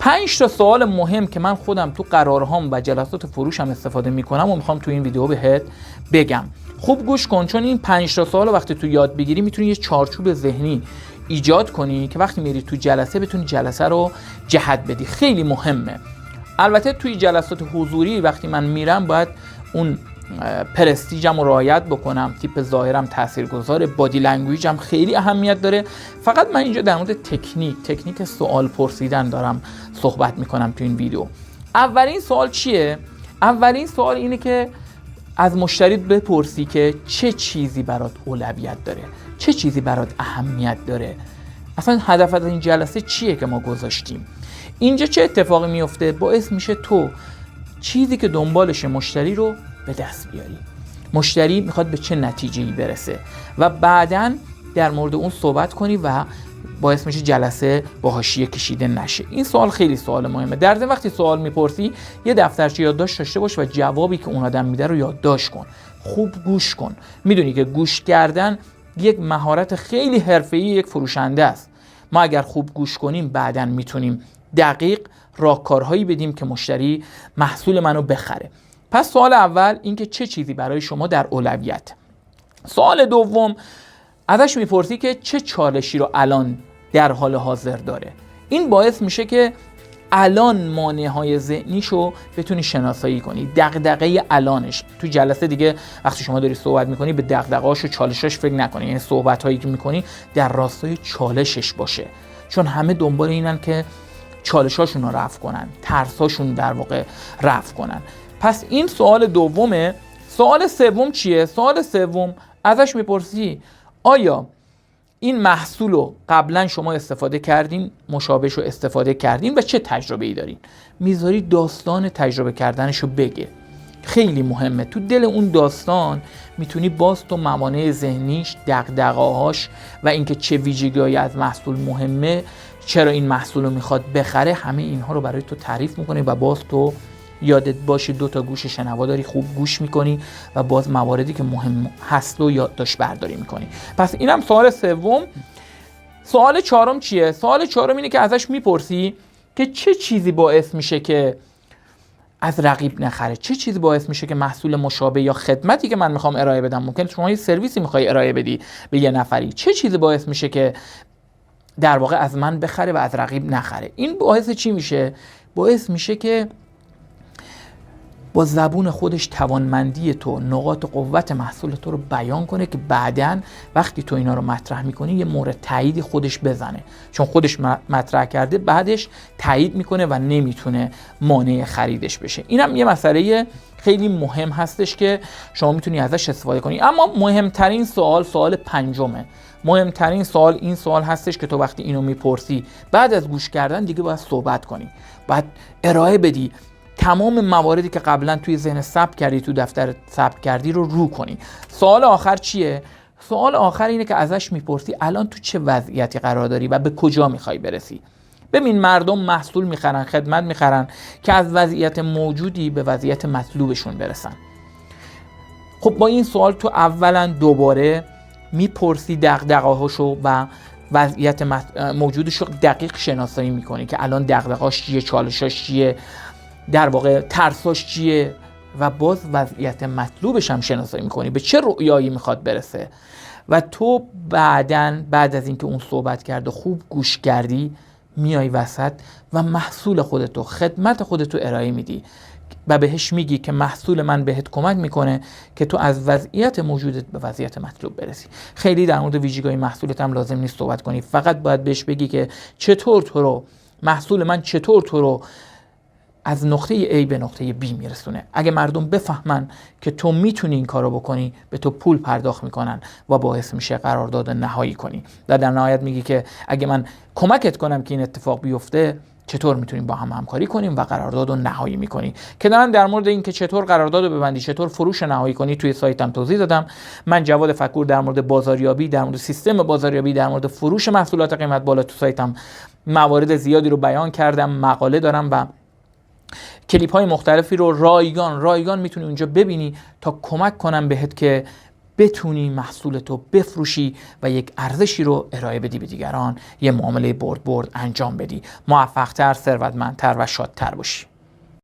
5 تا سوال مهم که من خودم تو قرارهام و جلسات فروشم استفاده میکنم و میخوام تو این ویدیو بهت بگم. خوب گوش کن، چون این 5 تا سوال وقتی تو یاد بگیری میتونی یه چارچوب ذهنی ایجاد کنی که وقتی میری تو جلسه بتونی جلسه رو جهت بدی. خیلی مهمه. البته توی جلسات حضوری وقتی من میرم باید اون پرستیجم رو رعایت بکنم، تیپ ظاهرم تاثیرگذاره، بادی لنگویجم خیلی اهمیت داره. فقط من اینجا در مورد تکنیک سوال پرسیدن دارم صحبت میکنم تو این ویدیو. اولین سوال چیه؟ اولین سوال اینه که از مشتری بپرسی که چه چیزی برات اولویت داره، چه چیزی برات اهمیت داره، اصلا هدف از این جلسه چیه که ما گذاشتیم. اینجا چه اتفاقی میفته؟ باعث میشه تو چیزی که دنبالشه مشتری رو به دست بیاری. مشتری میخواد به چه نتیجه‌ای برسه و بعداً در مورد اون صحبت کنی و باعث میشه جلسه با حاشیه کشیده نشه. این سوال خیلی سوال مهمه. در ضمن وقتی سوال میپرسی یه دفترچه یادداشت داشته باش و جوابی که اون آدم میده رو یادداشت کن. خوب گوش کن. میدونی که گوش کردن یک مهارت خیلی حرفه‌ای یک فروشنده است. ما اگر خوب گوش کنیم بعداً میتونیم دقیق راهکارهایی بدیم که مشتری محصول منو بخره. پس سوال اول این که چه چیزی برای شما در اولویت. سوال دوم ازش میپرسی که چه چالشی رو الان در حال حاضر داره. این باعث میشه که الان مانع‌های ذهنیشو بتونی شناسایی کنی، دغدغه الانش. تو جلسه دیگه وقتی شما داری صحبت میکنی به دغدغه‌هاش و چالشاش فکر نکنی، یعنی صحبت‌هایی که میکنی در راستای چالشش باشه، چون همه دنبال اینن که چالشاشون رو رفع کنن، ترساشون در واقع رفع کنن. پس این سوال دومه. سوال سوم چیه؟ سوال سوم ازش میپرسی آیا این محصول رو قبلا شما استفاده کردین، مشابهش رو استفاده کردین و چه تجربه‌ای دارین؟ میذاری داستان تجربه کردنش رو بگه. خیلی مهمه. تو دل اون داستان میتونی باز تو موانع ذهنیش، دغدغه‌هاش و اینکه چه ویژگی‌هایی از محصول مهمه، چرا این محصول رو میخواد بخره، همه اینها رو برای تو تعریف میکنی و باز تو یادت باشه 2 تا گوش شنوا داری، خوب گوش میکنی و باز مواردی که مهم هست رو یادداشت برداری میکنی. پس اینم سوال سوم. سوال چهارم چیه؟ سوال چهارم اینه که ازش میپرسی که چه چیزی باعث میشه که از رقیب نخره، چه چیزی باعث میشه که محصول مشابه یا خدمتی که من میخوام ارائه بدم، ممکن شما یه سرویسی میخوای ارائه بدی به یه نفری، چه چیزی باعث میشه که در واقع از من بخره و از رقیب نخره؟ این باعث چی میشه؟ باعث میشه که با زبون خودش توانمندی تو، نقاط قوت محصول تو رو بیان کنه که بعداً وقتی تو اینا رو مطرح میکنی یه مورد تاییدی خودش بزنه، چون خودش مطرح کرده بعدش تایید میکنه و نمیتونه مانع خریدش بشه. اینم یه مسئله خیلی مهم هستش که شما میتونی ازش استفاده کنی. اما مهمترین سوال پنجمه. مهمترین سوال این سوال هستش که تو وقتی اینو میپرسی بعد از گوش کردن دیگه باید صحبت کنی، باید ارائه بدی، تمام مواردی که قبلا توی ذهن ثبت کردی، تو دفتر ثبت کردی رو کنی. سوال آخر چیه؟ سوال آخر اینه که ازش میپرسی الان تو چه وضعیتی قرار داری و به کجا میخوای برسی. ببین مردم محصول میخرن، خدمت میخرن که از وضعیت موجودی به وضعیت مطلوبشون برسن. خب با این سوال تو اولا دوباره میپرسی دغدغه‌هاشو و وضعیت موجودش رو دقیق شناسایی میکنی که الان دغدغه‌اش چیه، چالشاش چیه، در واقع ترساش چیه و باز وضعیت مطلوبش هم شناسایی میکنی، به چه رؤیایی میخواد برسه. و تو بعد از اینکه اون صحبت کرده خوب گوش کردی میای وسط و محصول خودتو، خدمت خودتو ارائه میدی و بهش میگی که محصول من بهت کمک میکنه که تو از وضعیت موجودت به وضعیت مطلوب برسی. خیلی در مورد ویژگی‌های محصولت هم لازم نیست صحبت کنی، فقط باید بهش بگی که چطور تو رو، محصول من چطور تو رو از نقطه A به نقطه B میرسونه. اگه مردم بفهمن که تو میتونی این کارو بکنی، به تو پول پرداخت میکنن و باعث میشه قرارداد نهایی کنی. در نهایت میگی که اگه من کمکت کنم که این اتفاق بیفته، چطور میتونیم با هم همکاری کنیم و قرارداد رو نهایی میکنی. که من در مورد این که چطور قرارداد رو ببندی، چطور فروش نهایی کنی توی سایتم توضیح دادم. من جواد فکور در مورد بازاریابی، در مورد سیستم بازاریابی، در مورد فروش محصولات قیمت بالا تو سایتم موارد زیادی رو بیان کردم، مقاله دارم و کلیپ های مختلفی رو رایگان میتونی اونجا ببینی تا کمک کنم بهت که بتونی محصولتو بفروشی و یک ارزشی رو ارائه بدی به دیگران، یه معامله برد انجام بدی، موفق‌تر، ثروتمندتر و شادتر باشی.